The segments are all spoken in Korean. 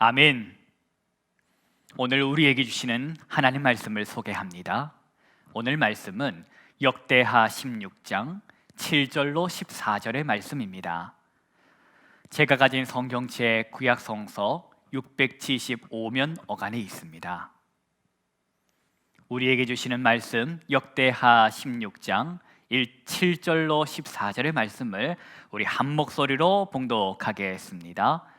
아멘. 오늘 우리에게 주시는 하나님 말씀을 소개합니다. 오늘 말씀은 역대하 16장 7절로 14절의 말씀입니다. 제가 가진 성경책 구약 성서 675면 어간에 있습니다. 우리에게 주시는 말씀 역대하 16장 7절로 14절의 말씀을 우리 한 목소리로 봉독하겠습니다.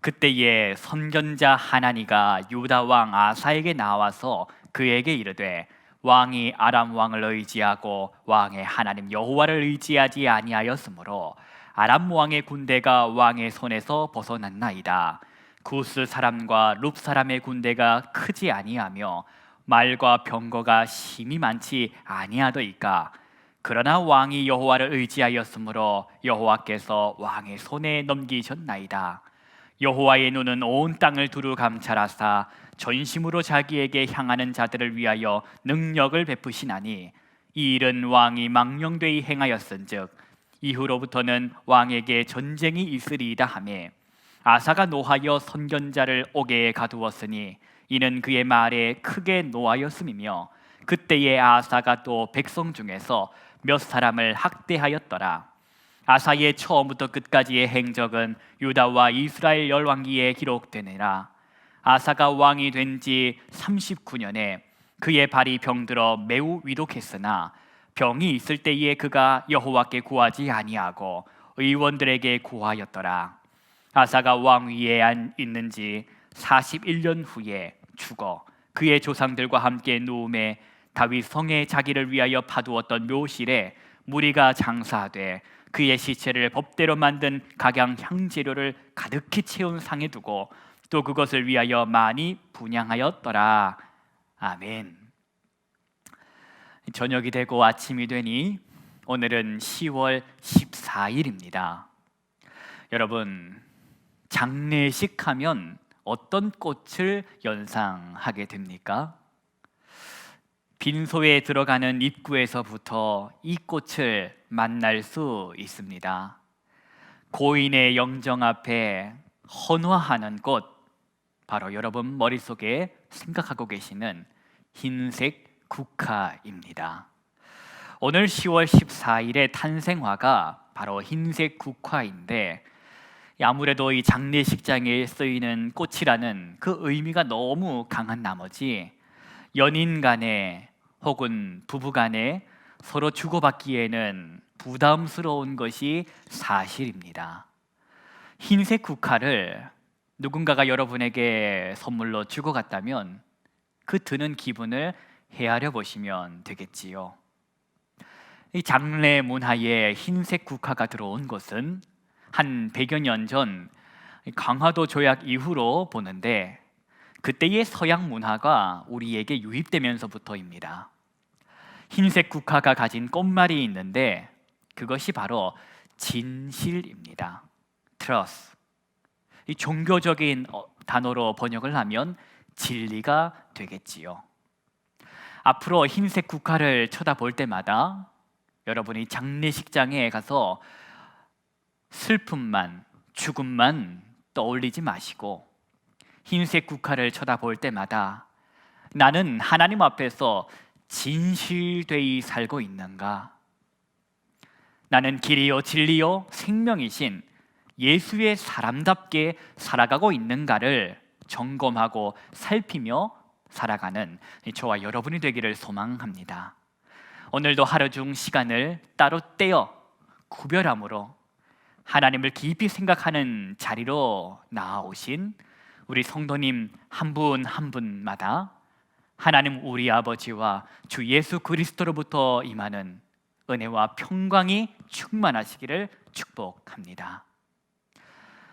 그때에 선견자 하나니가 유다 왕 아사에게 나와서 그에게 이르되 왕이 아람 왕을 의지하고 왕의 하나님 여호와를 의지하지 아니하였으므로 아람 왕의 군대가 왕의 손에서 벗어났나이다. 구스 사람과 룹 사람의 군대가 크지 아니하며 말과 병거가 심히 많지 아니하더이까. 그러나 왕이 여호와를 의지하였으므로 여호와께서 왕의 손에 넘기셨나이다. 여호와의 눈은 온 땅을 두루 감찰하사 전심으로 자기에게 향하는 자들을 위하여 능력을 베푸시나니 이 일은 왕이 망령되이 행하였은즉 이후로부터는 왕에게 전쟁이 있으리이다 하매 아사가 노하여 선견자를 옥에 가두었으니 이는 그의 말에 크게 노하였음이며 그때에 아사가 또 백성 중에서 몇 사람을 학대하였더라. 아사의 처음부터 끝까지의 행적은 유다와 이스라엘 열왕기에 기록되니라. 아사가 왕이 된 지 39년에 그의 발이 병들어 매우 위독했으나 병이 있을 때에 그가 여호와께 구하지 아니하고 의원들에게 구하였더라. 아사가 왕위에 있는 지 41년 후에 죽어 그의 조상들과 함께 누움에 다윗 성에 자기를 위하여 파두었던 묘실에 무리가 장사하되 그의 시체를 법대로 만든 각양 향재료를 가득히 채운 상에 두고 또 그것을 위하여 많이 분향하였더라. 아멘. 저녁이 되고 아침이 되니 오늘은 10월 14일입니다. 여러분, 장례식 하면 어떤 꽃을 연상하게 됩니까? 빈소에 들어가는 입구에서부터 이 꽃을 만날 수 있습니다. 고인의 영정 앞에 헌화하는 꽃, 바로 여러분 머릿속에 생각하고 계시는 흰색 국화입니다. 오늘 10월 14일의 탄생화가 바로 흰색 국화인데 아무래도 이 장례식장에 쓰이는 꽃이라는 그 의미가 너무 강한 나머지 연인 간에 혹은 부부 간에 서로 주고받기에는 부담스러운 것이 사실입니다. 흰색 국화를 누군가가 여러분에게 선물로 주고 갔다면 그 드는 기분을 헤아려 보시면 되겠지요. 이 장례 문화에 흰색 국화가 들어온 것은 한 100여 년 전 강화도 조약 이후로 보는데 그때의 서양 문화가 우리에게 유입되면서부터입니다. 흰색 국화가 가진 꽃말이 있는데 그것이 바로 진실입니다. Trust. 이 종교적인 단어로 번역을 하면 진리가 되겠지요. 앞으로 흰색 국화를 쳐다볼 때마다 여러분이 장례식장에 가서 슬픔만, 죽음만 떠올리지 마시고 흰색 국화를 쳐다볼 때마다 나는 하나님 앞에서 진실되이 살고 있는가? 나는 길이요 진리요 생명이신 예수의 사람답게 살아가고 있는가를 점검하고 살피며 살아가는 저와 여러분이 되기를 소망합니다. 오늘도 하루 중 시간을 따로 떼어 구별함으로 하나님을 깊이 생각하는 자리로 나아오신 우리 성도님 한 분 한 분마다 하나님 우리 아버지와 주 예수 그리스도로부터 임하는 은혜와 평강이 충만하시기를 축복합니다.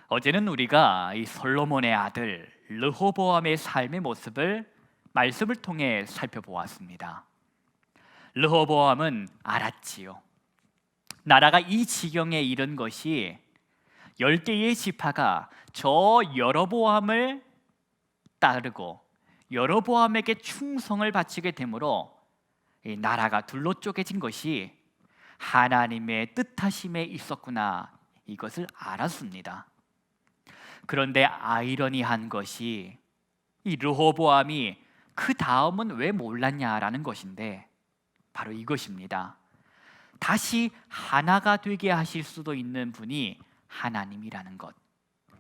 어제는 우리가 이 솔로몬의 아들 르호보암의 삶의 모습을 말씀을 통해 살펴보았습니다. 르호보암은 알았지요. 나라가 이 지경에 이른 것이 10개의 지파가 저 여로보암을 따르고 여로보암에게 충성을 바치게 되므로 이 나라가 둘로 쪼개진 것이 하나님의 뜻하심에 있었구나, 이것을 알았습니다. 그런데 아이러니한 것이 이 르호보암이 그 다음은 왜 몰랐냐라는 것인데, 바로 이것입니다. 다시 하나가 되게 하실 수도 있는 분이 하나님이라는 것.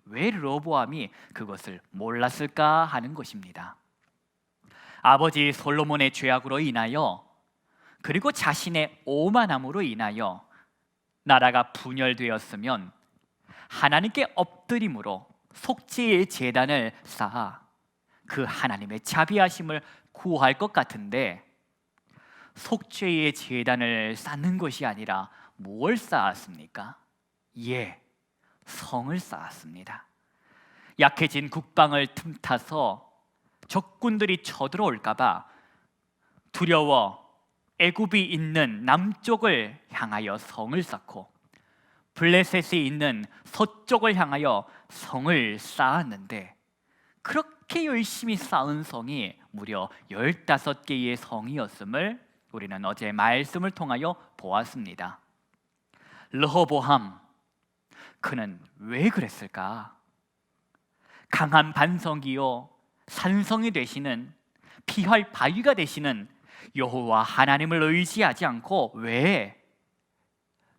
왜 르호보암이 그것을 몰랐을까 하는 것입니다. 아버지 솔로몬의 죄악으로 인하여, 그리고 자신의 오만함으로 인하여 나라가 분열되었으면 하나님께 엎드림으로 속죄의 제단을 쌓아 그 하나님의 자비하심을 구할 것 같은데, 속죄의 제단을 쌓는 것이 아니라 무엇을 쌓았습니까? 예, 성을 쌓았습니다. 약해진 국방을 틈타서 적군들이 쳐들어올까 봐 두려워 애굽이 있는 남쪽을 향하여 성을 쌓고 블레셋이 있는 서쪽을 향하여 성을 쌓았는데, 그렇게 열심히 쌓은 성이 무려 15개의 성이었음을 우리는 어제 말씀을 통하여 보았습니다. 르호보암, 그는 왜 그랬을까? 강한 반석이요 산성이 되시는, 피할 바위가 되시는 여호와 하나님을 의지하지 않고 왜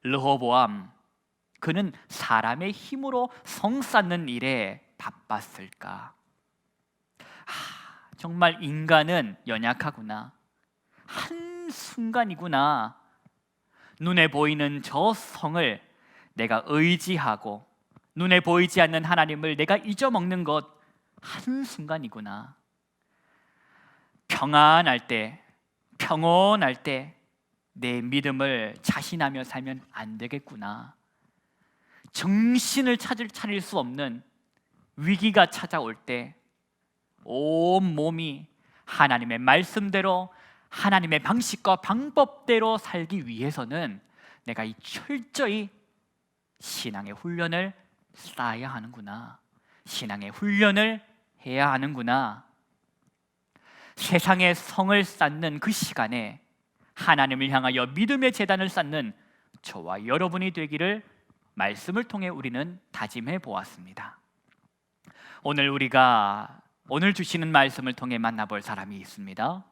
르호보암, 그는 사람의 힘으로 성 쌓는 일에 바빴을까? 정말 인간은 연약하구나. 한순간이구나. 눈에 보이는 저 성을 내가 의지하고 눈에 보이지 않는 하나님을 내가 잊어먹는 것 한순간이구나. 평안할 때, 평온할 때 내 믿음을 자신하며 살면 안 되겠구나. 정신을 차릴 수 없는 위기가 찾아올 때 온 몸이 하나님의 말씀대로, 하나님의 방식과 방법대로 살기 위해서는 내가 이 철저히 신앙의 훈련을 쌓아야 하는구나. 신앙의 훈련을 해야 하는구나. 세상의 성을 쌓는 그 시간에 하나님을 향하여 믿음의 제단을 쌓는 저와 여러분이 되기를 말씀을 통해 우리는 다짐해 보았습니다. 오늘 주시는 말씀을 통해 만나볼 사람이 있습니다.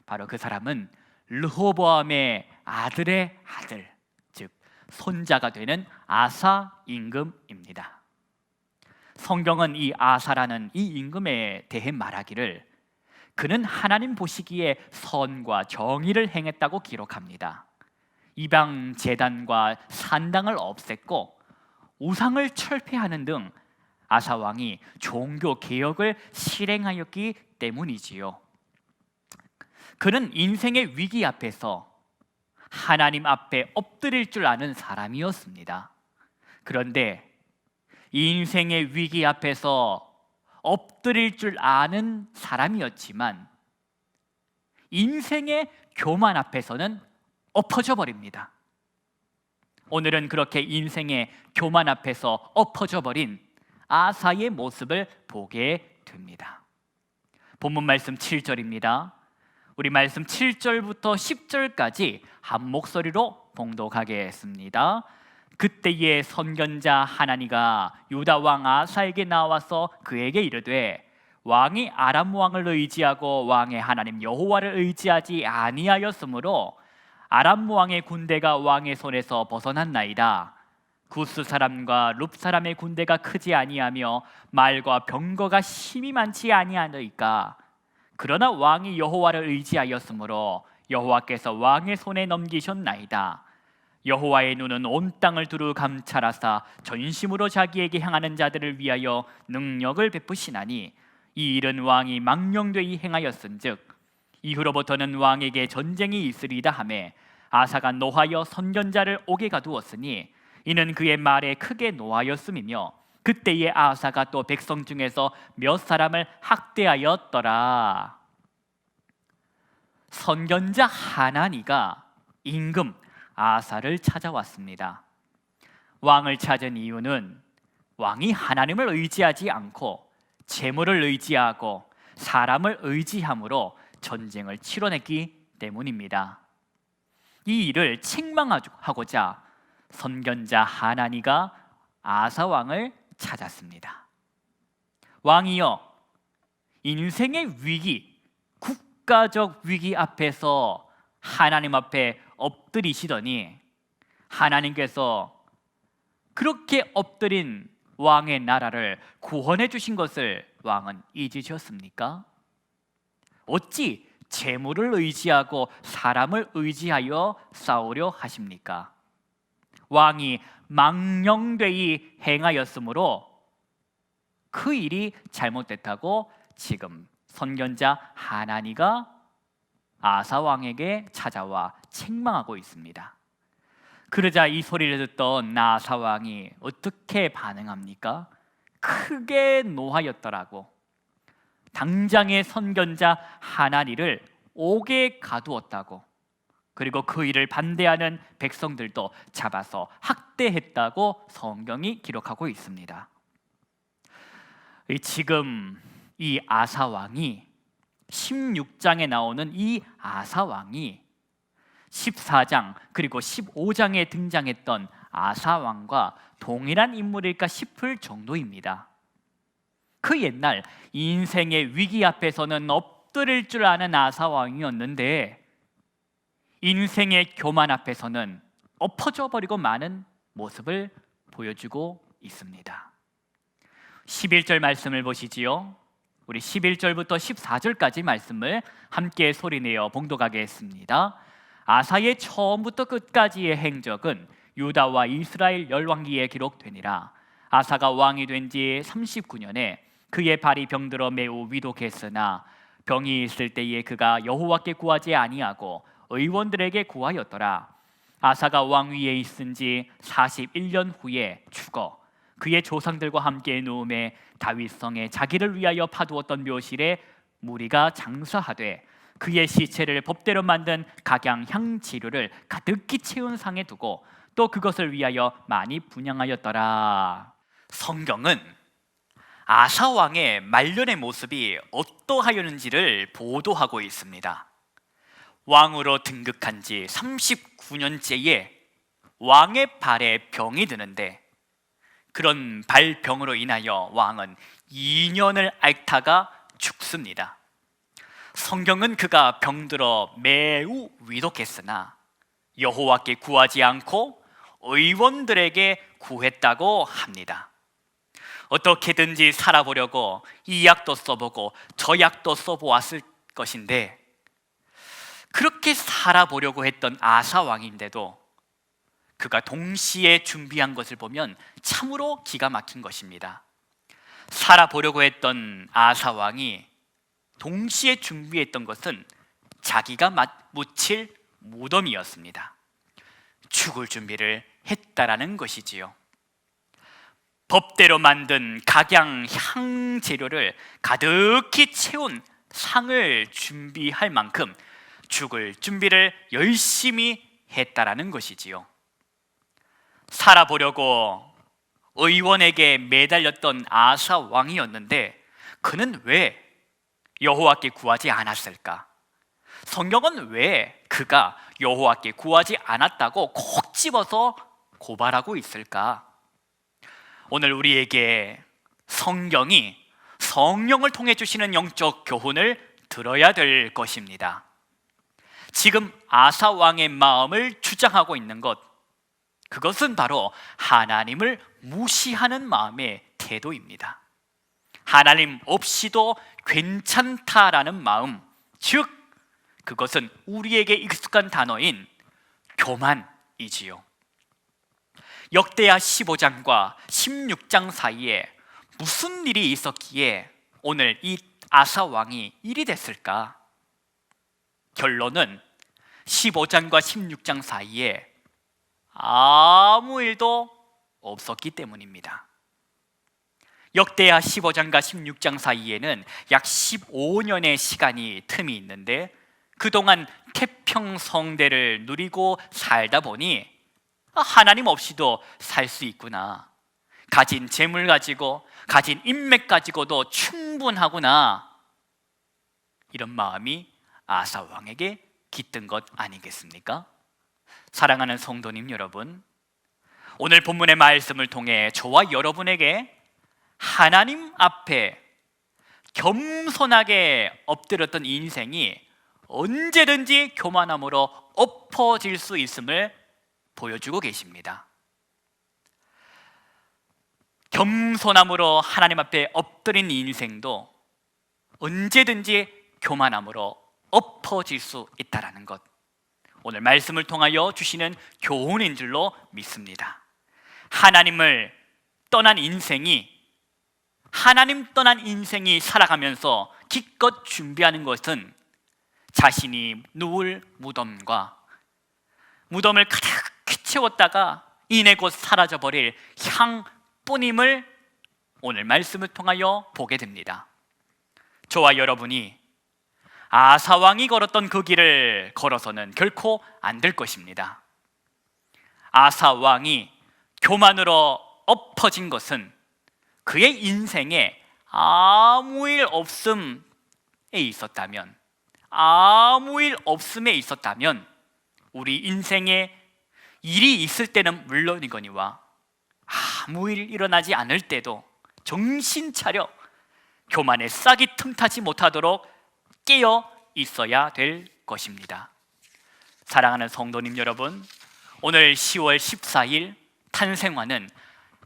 바로 그 사람은 르호보암의 아들의 아들, 즉 손자가 되는 아사 임금입니다. 성경은 이 아사라는 이 임금에 대해 말하기를 그는 하나님 보시기에 선과 정의를 행했다고 기록합니다. 이방 제단과 산당을 없앴고 우상을 철폐하는 등 아사 왕이 종교 개혁을 실행하였기 때문이지요. 그는 인생의 위기 앞에서 하나님 앞에 엎드릴 줄 아는 사람이었습니다. 그런데 인생의 위기 앞에서 엎드릴 줄 아는 사람이었지만 인생의 교만 앞에서는 엎어져 버립니다. 오늘은 그렇게 인생의 교만 앞에서 엎어져 버린 아사의 모습을 보게 됩니다. 본문 말씀 7절입니다. 우리 말씀 7절부터 10절까지 한 목소리로 봉독하겠습니다. 그때의 선견자 하나니가 유다 왕 아사에게 나와서 그에게 이르되 왕이 아람 왕을 의지하고 왕의 하나님 여호와를 의지하지 아니하였으므로 아람 왕의 군대가 왕의 손에서 벗어났나이다. 구스 사람과 룹 사람의 군대가 크지 아니하며 말과 병거가 심히 많지 아니하니까. 그러나 왕이 여호와를 의지하였으므로 여호와께서 왕의 손에 넘기셨나이다. 여호와의 눈은 온 땅을 두루 감찰하사 전심으로 자기에게 향하는 자들을 위하여 능력을 베푸시나니 이 일은 왕이 망령되이 행하였은즉 이후로부터는 왕에게 전쟁이 있으리다 하매 아사가 노하여 선견자를 옥에 가두었으니 이는 그의 말에 크게 노하였음이며 그때의 아사가 또 백성 중에서 몇 사람을 학대하였더라. 선견자 하나니가 임금 아사를 찾아왔습니다. 왕을 찾은 이유는 왕이 하나님을 의지하지 않고 재물을 의지하고 사람을 의지함으로 전쟁을 치러냈기 때문입니다. 이 일을 책망하고자 선견자 하나니가 아사 왕을 찾았습니다. 왕이여, 인생의 위기, 국가적 위기 앞에서 하나님 앞에 엎드리시더니 하나님께서 그렇게 엎드린 왕의 나라를 구원해 주신 것을 왕은 잊으셨습니까? 어찌 재물을 의지하고 사람을 의지하여 싸우려 하십니까? 왕이 망령되이 행하였으므로 그 일이 잘못됐다고 지금 선견자 하나니가 아사 왕에게 찾아와 책망하고 있습니다. 그러자 이 소리를 듣던 아사 왕이 어떻게 반응합니까? 크게 노하였더라고. 당장의 선견자 하나니를 옥에 가두었다고. 그리고 그 일을 반대하는 백성들도 잡아서 학대했다고 성경이 기록하고 있습니다. 지금 이 아사 왕이 16장에 나오는 이 아사 왕이 14장 그리고 15장에 등장했던 아사 왕과 동일한 인물일까 싶을 정도입니다. 그 옛날 인생의 위기 앞에서는 엎드릴 줄 아는 아사 왕이었는데 인생의 교만 앞에서는 엎어져 버리고 마는 모습을 보여주고 있습니다. 11절 말씀을 보시지요. 우리 11절부터 14절까지 말씀을 함께 소리내어 봉독하겠습니다. 아사의 처음부터 끝까지의 행적은 유다와 이스라엘 열왕기에 기록되니라. 아사가 왕이 된 지 39년에 그의 발이 병들어 매우 위독했으나 병이 있을 때에 그가 여호와께 구하지 아니하고 의원들에게 구하였더라. 아사가 왕위에 있은 지 41년 후에 죽어 그의 조상들과 함께 누움에 다윗성에 자기를 위하여 파두었던 묘실에 무리가 장사하되 그의 시체를 법대로 만든 각양 향지류를 가득히 채운 상에 두고 또 그것을 위하여 많이 분향하였더라. 성경은 아사 왕의 말년의 모습이 어떠하였는지를 보도하고 있습니다. 왕으로 등극한 지 39년째에 왕의 발에 병이 드는데 그런 발병으로 인하여 왕은 2년을 앓다가 죽습니다. 성경은 그가 병들어 매우 위독했으나 여호와께 구하지 않고 의원들에게 구했다고 합니다. 어떻게든지 살아보려고 이 약도 써보고 저 약도 써보았을 것인데 그렇게 살아보려고 했던 아사 왕인데도 그가 동시에 준비한 것을 보면 참으로 기가 막힌 것입니다. 살아보려고 했던 아사 왕이 동시에 준비했던 것은 자기가 묻힐 무덤이었습니다. 죽을 준비를 했다라는 것이지요. 법대로 만든 각양 향재료를 가득히 채운 상을 준비할 만큼 죽을 준비를 열심히 했다라는 것이지요. 살아보려고 의원에게 매달렸던 아사 왕이었는데 그는 왜 여호와께 구하지 않았을까? 성경은 왜 그가 여호와께 구하지 않았다고 콕 집어서 고발하고 있을까? 오늘 우리에게 성경이 성령을 통해 주시는 영적 교훈을 들어야 될 것입니다. 지금 아사 왕의 마음을 주장하고 있는 것, 그것은 바로 하나님을 무시하는 마음의 태도입니다. 하나님 없이도 괜찮다라는 마음, 즉 그것은 우리에게 익숙한 단어인 교만이지요. 역대하 15장과 16장 사이에 무슨 일이 있었기에 오늘 이 아사 왕이 일이 됐을까? 결론은 15장과 16장 사이에 아무 일도 없었기 때문입니다. 역대하 15장과 16장 사이에는 약 15년의 시간이 틈이 있는데 그동안 태평성대를 누리고 살다 보니 하나님 없이도 살 수 있구나, 가진 재물 가지고 가진 인맥 가지고도 충분하구나, 이런 마음이 아사 왕에게 깃든 것 아니겠습니까? 사랑하는 성도님 여러분, 오늘 본문의 말씀을 통해 저와 여러분에게 하나님 앞에 겸손하게 엎드렸던 인생이 언제든지 교만함으로 엎어질 수 있음을 보여주고 계십니다. 겸손함으로 하나님 앞에 엎드린 인생도 언제든지 교만함으로 엎어질 수 있다는 것, 오늘 말씀을 통하여 주시는 교훈인 줄로 믿습니다. 하나님을 떠난 인생이, 하나님 떠난 인생이 살아가면서 기껏 준비하는 것은 자신이 누울 무덤과 무덤을 가득히 채웠다가 이내 곧 사라져버릴 향뿐임을 오늘 말씀을 통하여 보게 됩니다. 저와 여러분이 아사왕이 걸었던 그 길을 걸어서는 결코 안 될 것입니다. 아사왕이 교만으로 엎어진 것은 그의 인생에 아무 일 없음에 있었다면, 아무 일 없음에 있었다면 우리 인생에 일이 있을 때는 물론이거니와 아무 일 일어나지 않을 때도 정신 차려 교만에 싹이 틈타지 못하도록 깨어 있어야 될 것입니다. 사랑하는 성도님 여러분, 오늘 10월 14일 탄생화는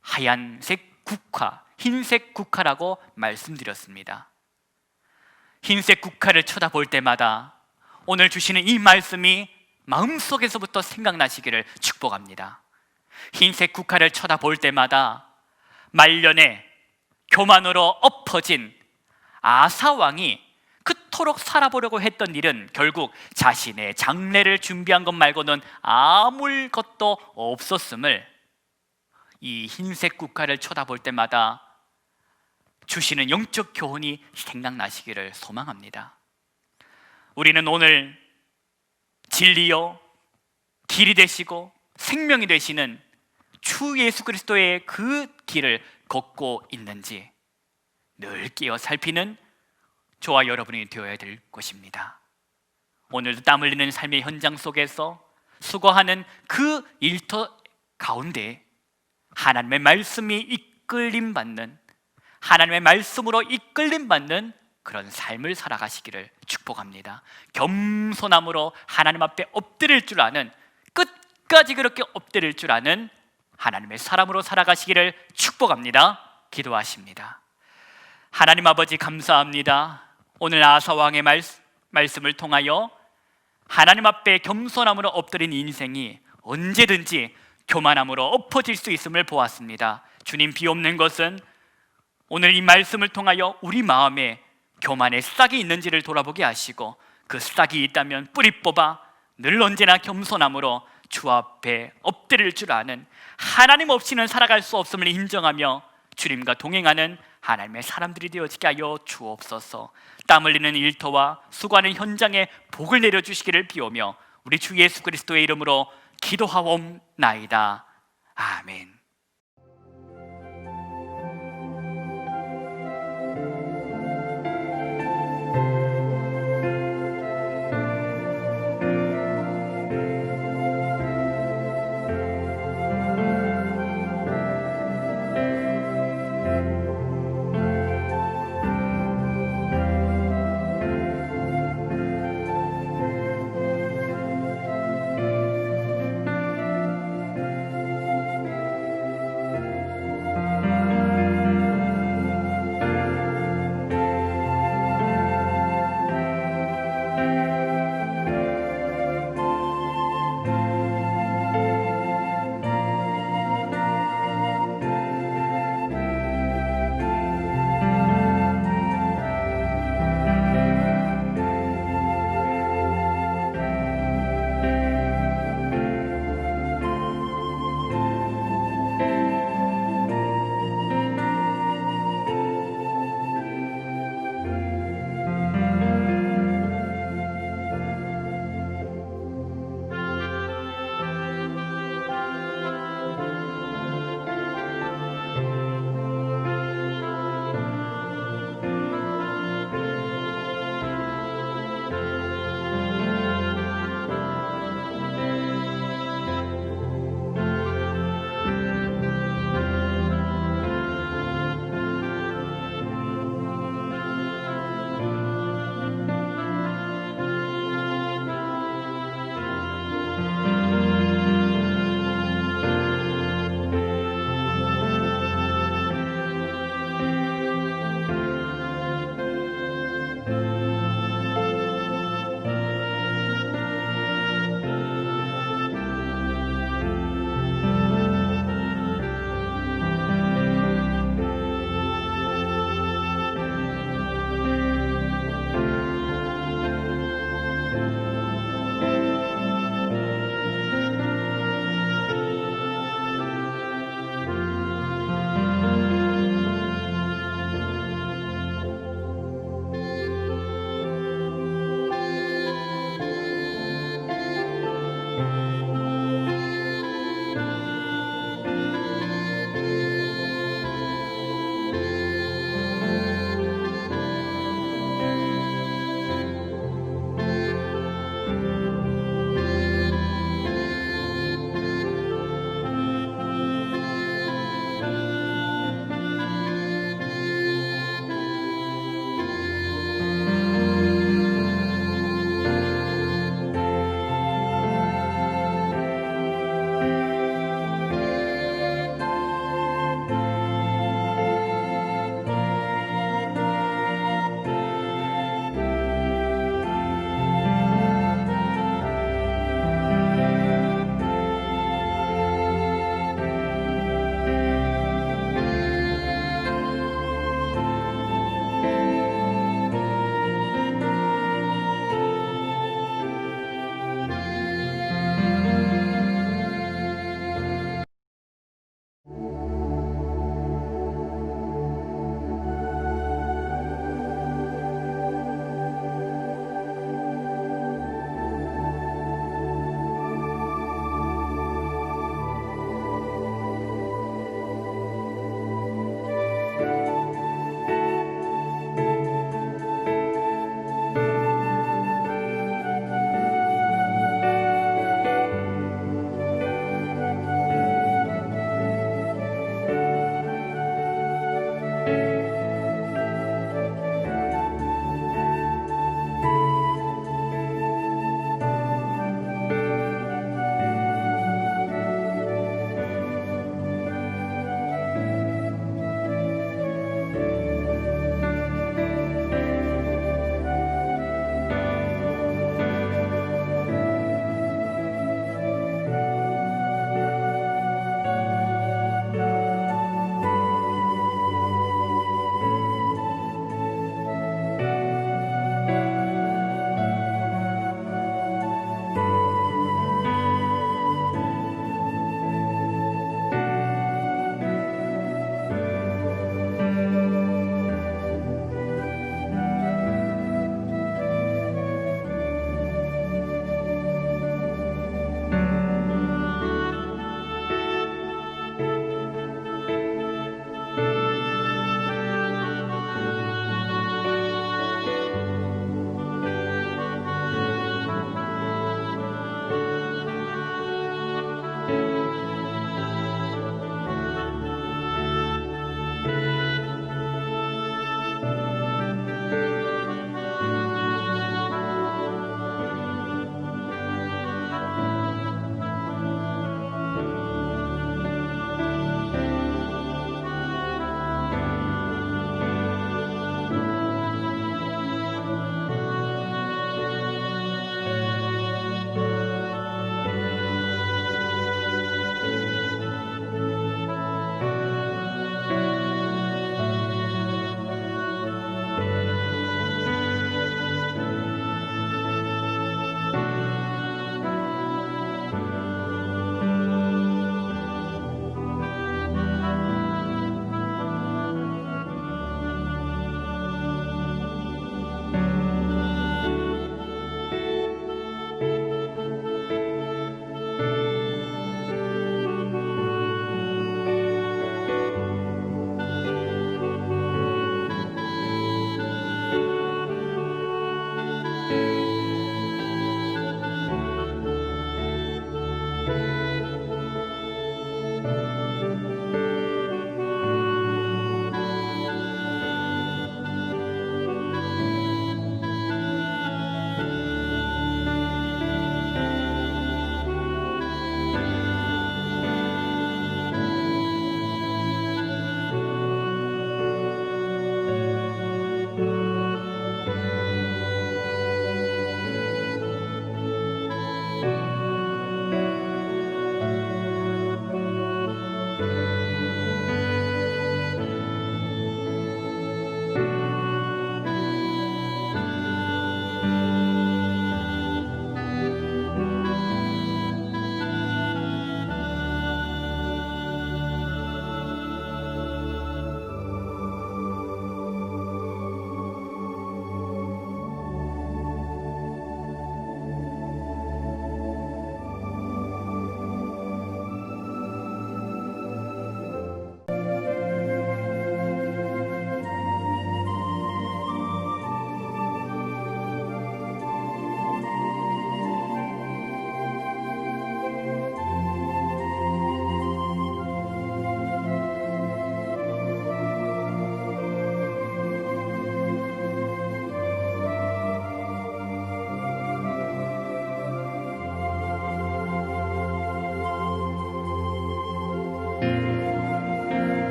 하얀색 국화, 흰색 국화라고 말씀드렸습니다. 흰색 국화를 쳐다볼 때마다 오늘 주시는 이 말씀이 마음속에서부터 생각나시기를 축복합니다. 흰색 국화를 쳐다볼 때마다 말년에 교만으로 엎어진 아사왕이 그토록 살아보려고 했던 일은 결국 자신의 장래를 준비한 것 말고는 아무것도 없었음을 이 흰색 국화를 쳐다볼 때마다 주시는 영적 교훈이 생각나시기를 소망합니다. 우리는 오늘 진리요 길이 되시고 생명이 되시는 주 예수 그리스도의 그 길을 걷고 있는지 늘 끼어 살피는 저와 여러분이 되어야 될 것입니다. 오늘도 땀 흘리는 삶의 현장 속에서 수고하는 그 일터 가운데 하나님의 말씀이 이끌림 받는, 하나님의 말씀으로 이끌림 받는 그런 삶을 살아가시기를 축복합니다. 겸손함으로 하나님 앞에 엎드릴 줄 아는, 끝까지 그렇게 엎드릴 줄 아는 하나님의 사람으로 살아가시기를 축복합니다. 기도하십니다. 하나님 아버지 감사합니다. 오늘 아사왕의 말씀을 통하여 하나님 앞에 겸손함으로 엎드린 인생이 언제든지 교만함으로 엎어질 수 있음을 보았습니다. 주님, 비옵는 것은 오늘 이 말씀을 통하여 우리 마음에 교만의 싹이 있는지를 돌아보게 하시고 그 싹이 있다면 뿌리 뽑아 늘 언제나 겸손함으로 주 앞에 엎드릴 줄 아는, 하나님 없이는 살아갈 수 없음을 인정하며 주님과 동행하는 하나님의 사람들이 되어지게 하여 주옵소서. 땀 흘리는 일터와 수고하는 현장에 복을 내려주시기를 비오며 우리 주 예수 그리스도의 이름으로 기도하옵나이다. 아멘.